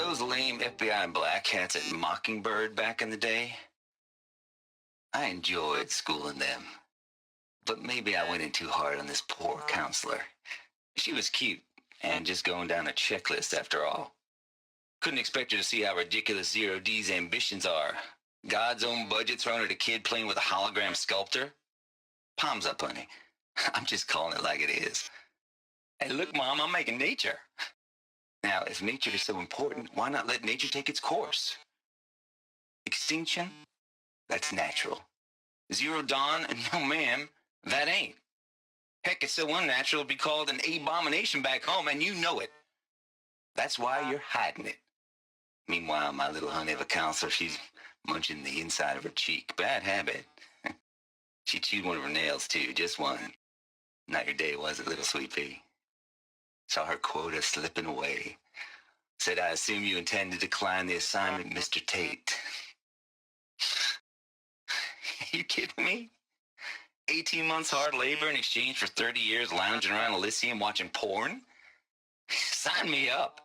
those lame FBI black hats at Mockingbird back in the day, I enjoyed schooling them. But maybe I went in too hard on this poor counselor. She was cute, and just going down a checklist after all. Couldn't expect her to see how ridiculous Zero D's ambitions are. God's own budget thrown at a kid playing with a hologram sculptor? Palms up, honey. I'm just calling it like it is. Hey, look, Mom, I'm making nature. Now, if nature is so important, why not let nature take its course? Extinction? That's natural. Zero Dawn? No, ma'am, that ain't. Heck, it's so unnatural it'd be called an abomination back home, and you know it. That's why you're hiding it. Meanwhile, my little honey of a counselor, she's munching the inside of her cheek. Bad habit. She chewed one of her nails, too, just one. Not your day, was it, little sweet pea? Saw her quota slipping away. Said, I assume you intend to decline the assignment, Mr. Tate. You kidding me? 18 months hard labor in exchange for 30 years lounging around Elysium watching porn? Sign me up.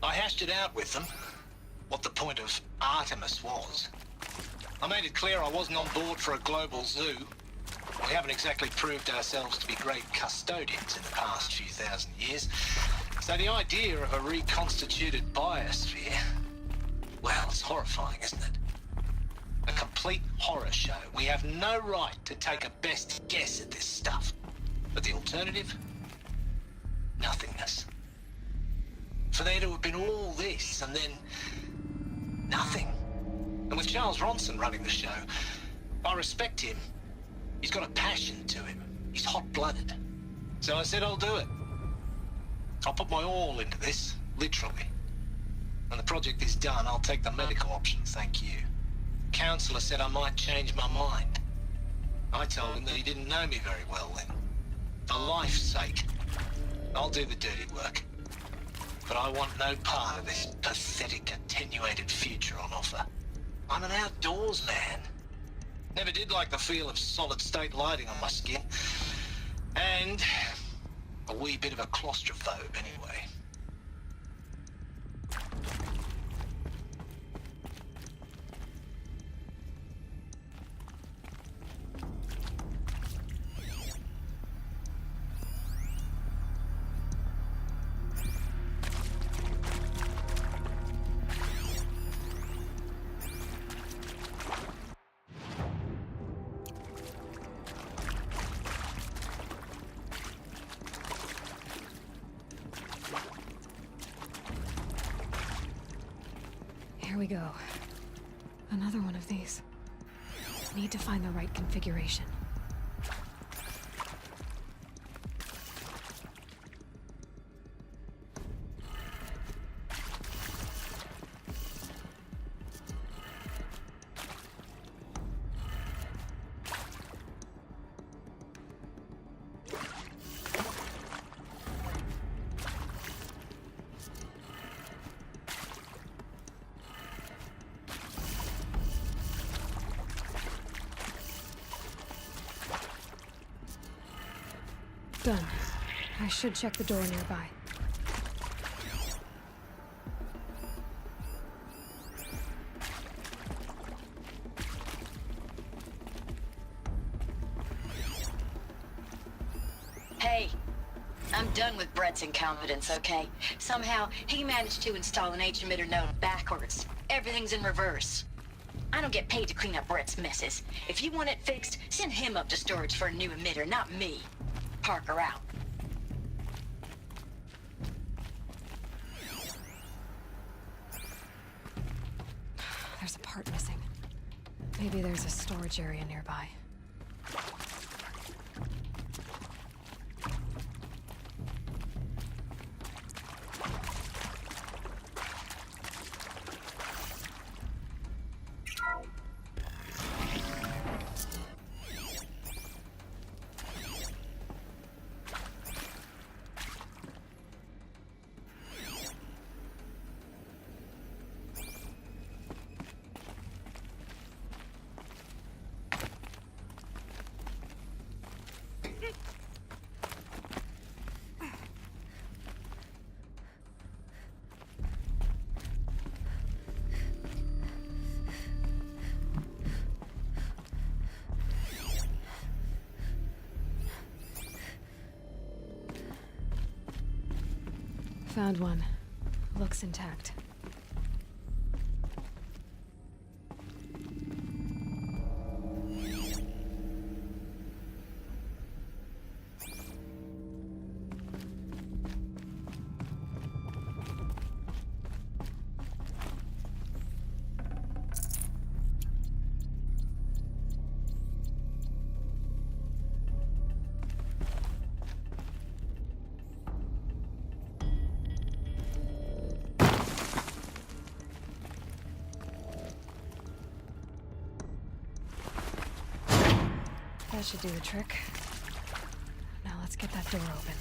I hashed it out with them, what the point of Artemis was. I made it clear I wasn't on board for a global zoo. We haven't exactly proved ourselves to be great custodians in the past few thousand years. So the idea of a reconstituted biosphere, well, it's horrifying, isn't it? A complete horror show. We have no right to take a best guess at this stuff. But the alternative? Nothingness. For there to have been all this, and then nothing. And with Charles Ronson running the show, I respect him. He's got a passion to him. He's hot-blooded. So I said I'll do it. I'll put my all into this, literally. When the project is done, I'll take the medical option, thank you. Counselor said I might change my mind. I told him that he didn't know me very well then. For life's sake, I'll do the dirty work. But I want no part of this pathetic, attenuated future on offer. I'm an outdoors man. Never did like the feel of solid-state lighting on my skin. And a wee bit of a claustrophobe, anyway. Here we go. Another one of these. Need to find the right configuration. Done. I should check the door nearby. Hey, I'm done with Brett's incompetence, okay? Somehow, he managed to install an H-emitter node backwards. Everything's in reverse. I don't get paid to clean up Brett's messes. If you want it fixed, send him up to storage for a new emitter, not me. Parker out. There's a part missing. Maybe there's a storage area nearby. Found one. Looks intact. That should do the trick. Now let's get that door open.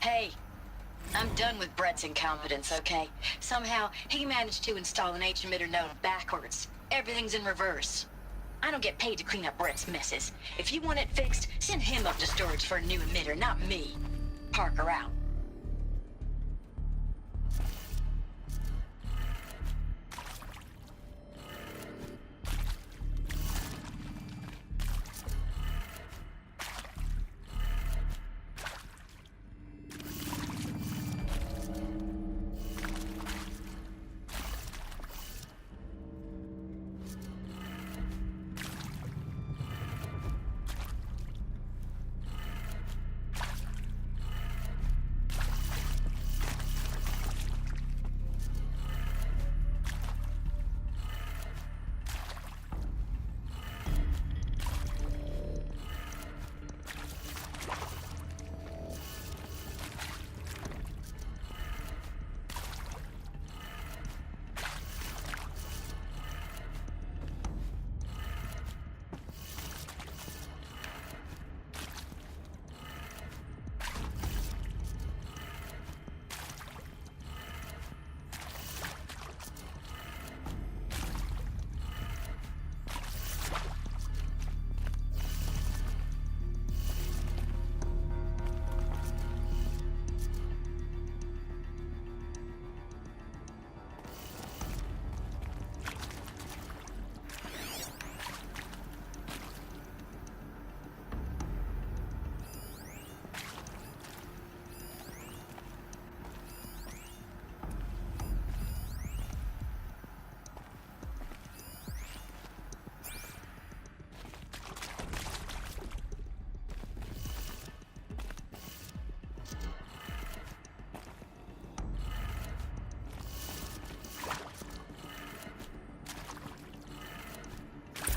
Hey, I'm done with Brett's incompetence, okay? Somehow, he managed to install an H-emitter node backwards. Everything's in reverse. I don't get paid to clean up Brett's messes. If you want it fixed, send him up to storage for a new emitter, not me. Parker out.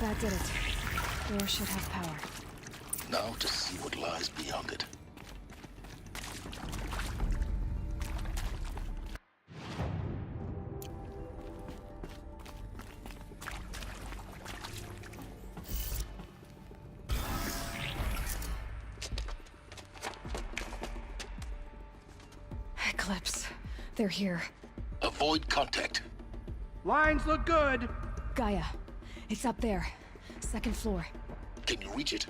That did it. Door should have power. Now to see what lies beyond it. Eclipse. They're here. Avoid contact. Lines look good. Gaia. It's up there. Second floor. Can you reach it?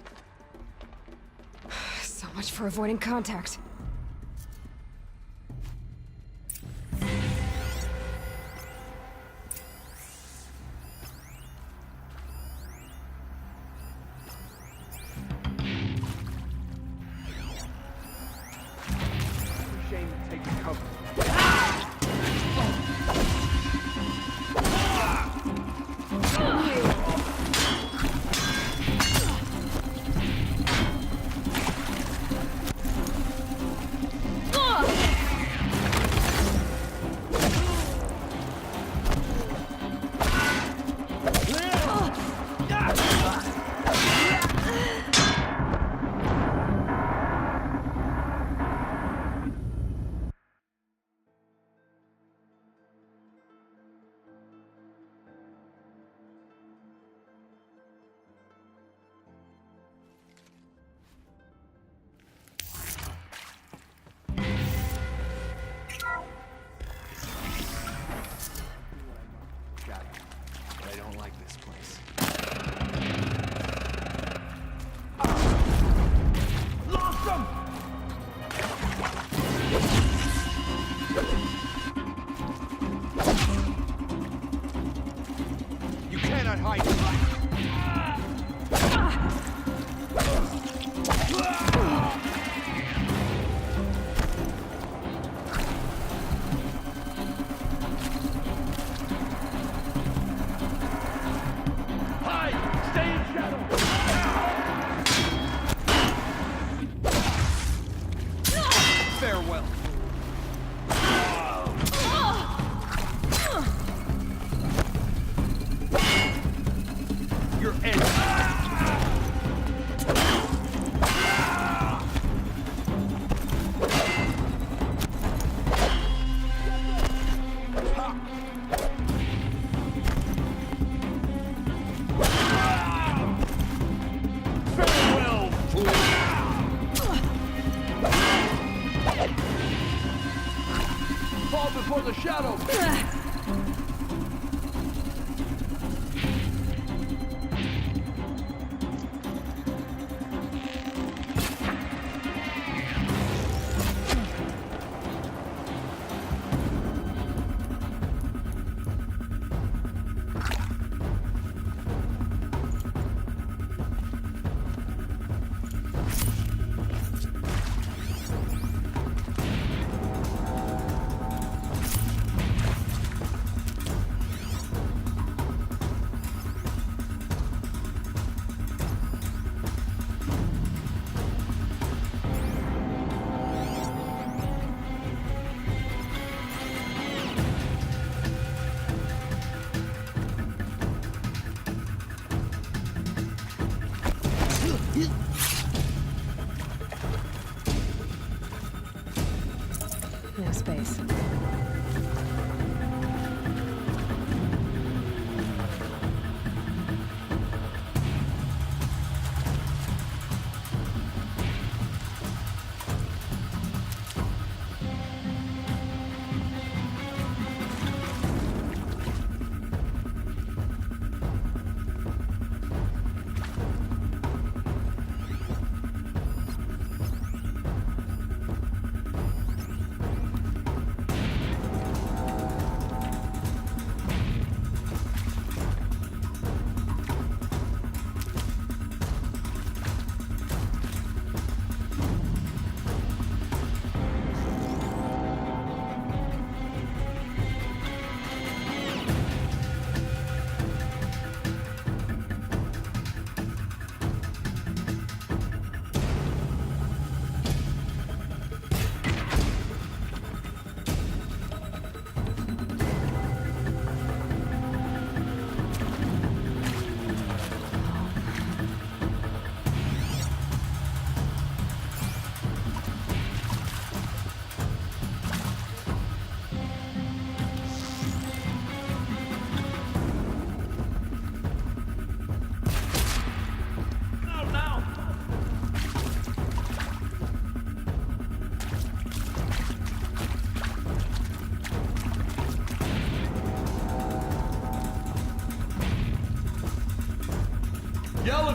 So much for avoiding contact. Shame to take the cover. I don't like this place. Lost him! You cannot hide from light. Stay in shadow! Farewell. Your end. Farewell, fool! Fall before the shadow! No space.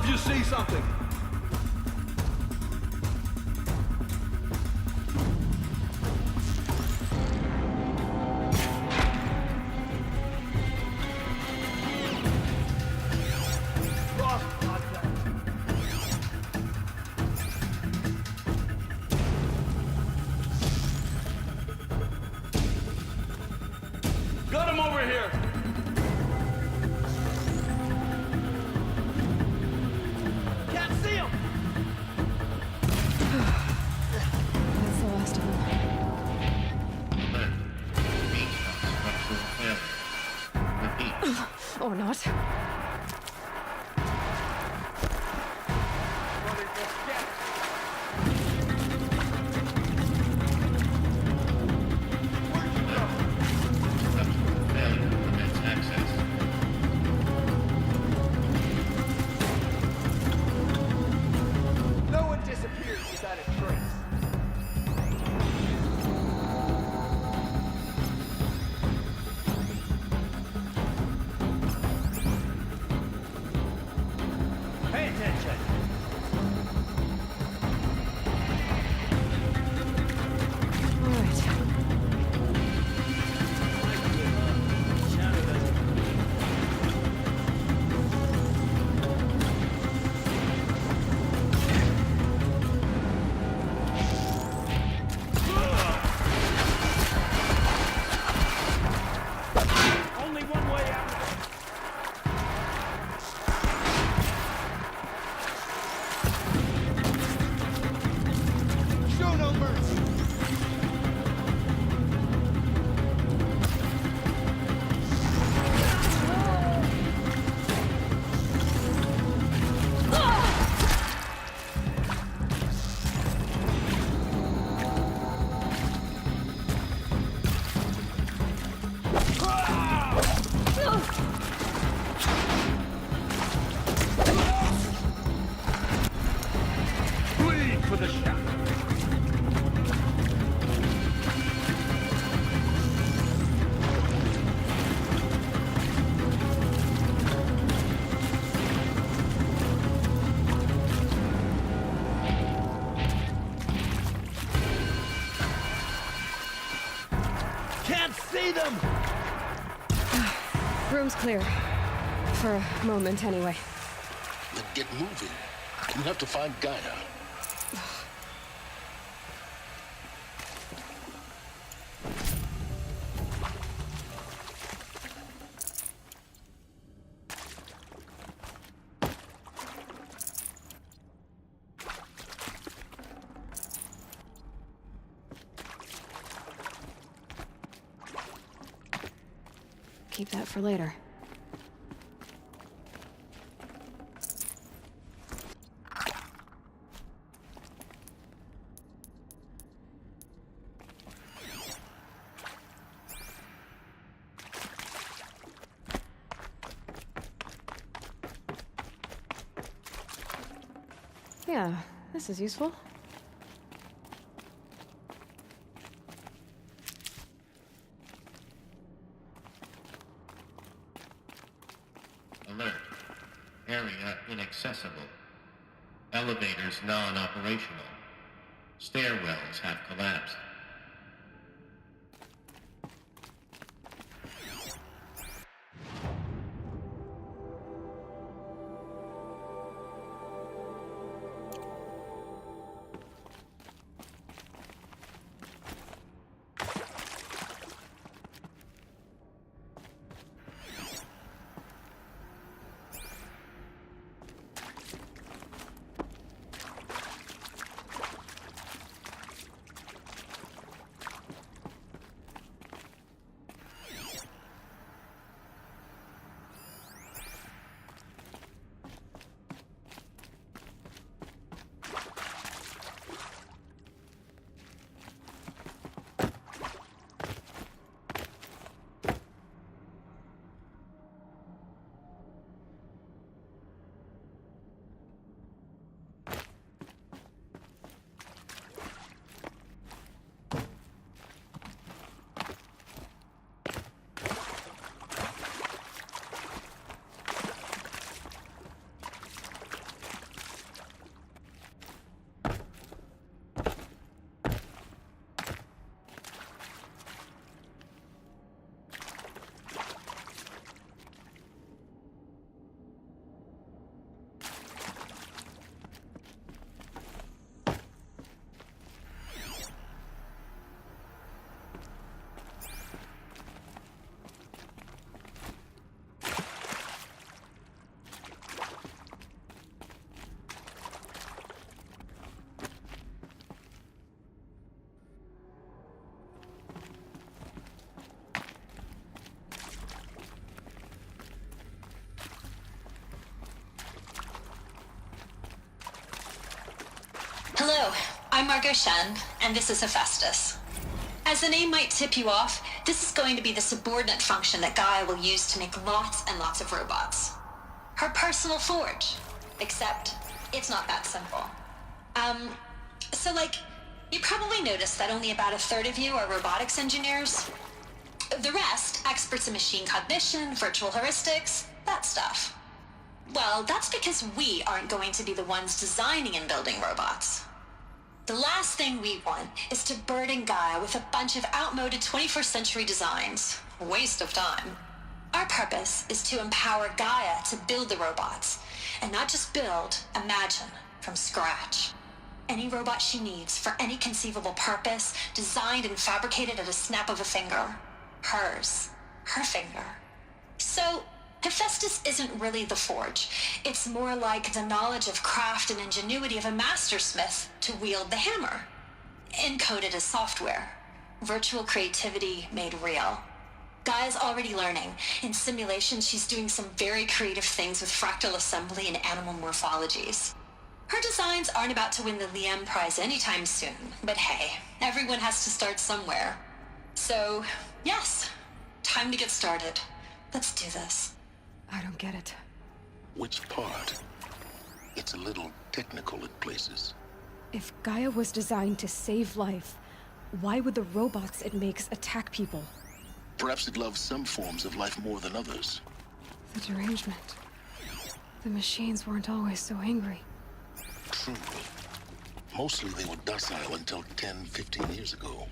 if you see something. Lost contact. Got him over here. Can't see him. That's the last of them. Or not. No one disappears without a trace. Pay attention. All right. Only one way out. Show no mercy. Bleed for the shadow. Can't see them! Room's clear. For a moment, anyway. Then get moving. You have to find Gaia. Keep that for later. Yeah, this is useful. Alert. Area inaccessible. Elevators non-operational. Stairwells have collapsed. I'm Margot Shen, and this is Hephaestus. As the name might tip you off, this is going to be the subordinate function that Gaia will use to make lots and lots of robots. Her personal forge. Except, it's not that simple. You probably noticed that only about a third of you are robotics engineers. The rest, experts in machine cognition, virtual heuristics, that stuff. Well, that's because we aren't going to be the ones designing and building robots. The last thing we want is to burden Gaia with a bunch of outmoded 21st century designs. A waste of time. Our purpose is to empower Gaia to build the robots, and not just build, imagine, from scratch. Any robot she needs for any conceivable purpose, designed and fabricated at a snap of a finger. Hers. Her finger. So, Hephaestus isn't really the forge. It's more like the knowledge of craft and ingenuity of a mastersmith to wield the hammer. Encoded as software. Virtual creativity made real. Gaia's already learning. In simulation, she's doing some very creative things with fractal assembly and animal morphologies. Her designs aren't about to win the Liam Prize anytime soon, but hey, everyone has to start somewhere. So, yes, time to get started. Let's do this. I don't get it. Which part? It's a little technical at places. If Gaia was designed to save life, why would the robots it makes attack people? Perhaps it loves some forms of life more than others. The derangement. The machines weren't always so angry. True. Mostly they were docile until 10, 15 years ago.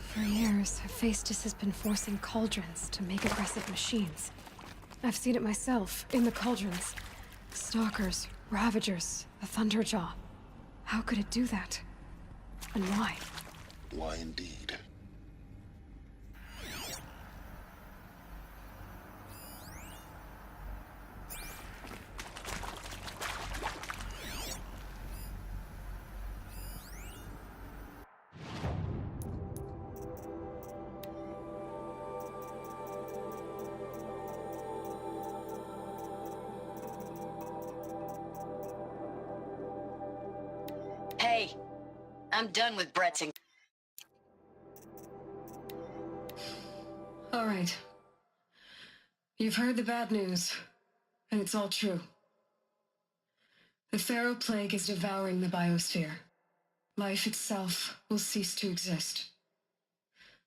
For years, Hephaestus has been forcing cauldrons to make aggressive machines. I've seen it myself, in the cauldrons. Stalkers, Ravagers, a Thunderjaw. How could it do that? And why? Why indeed? Hey, I'm done with Brett's and... All right. You've heard the bad news, and it's all true. The Pharaoh Plague is devouring the biosphere. Life itself will cease to exist.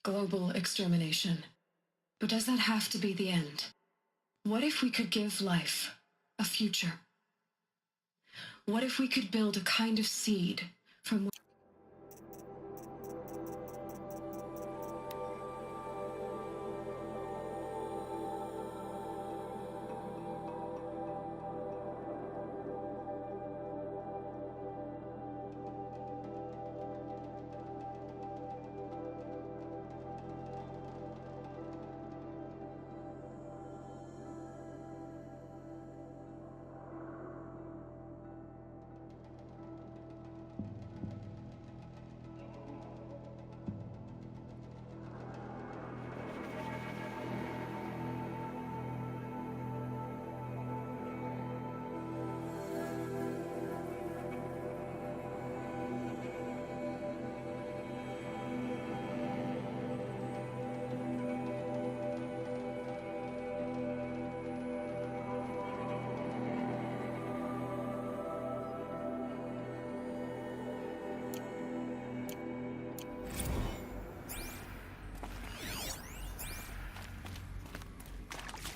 Global extermination. But does that have to be the end? What if we could give life a future? What if we could build a kind of seed from which...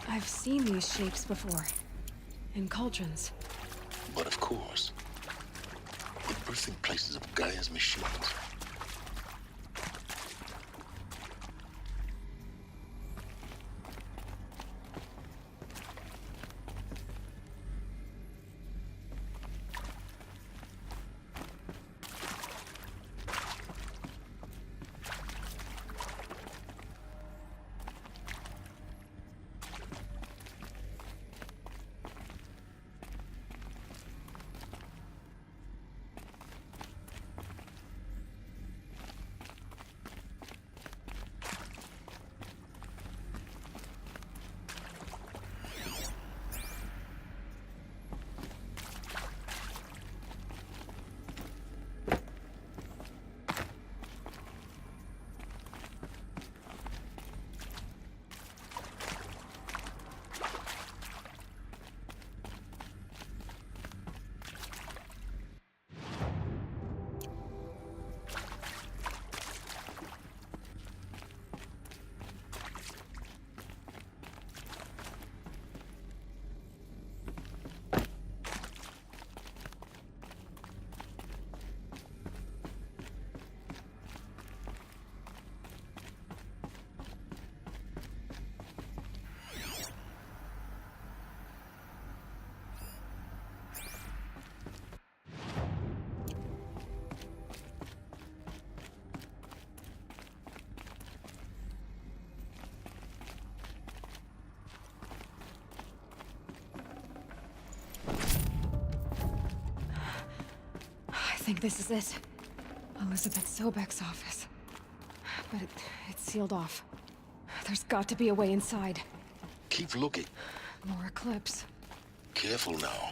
I've seen these shapes before. In cauldrons. But of course, the birthing places of Gaia's machines. think this is it. Elizabeth Sobek's office. But it's sealed off. There's got to be a way inside. Keep looking. More Eclipse. Careful now.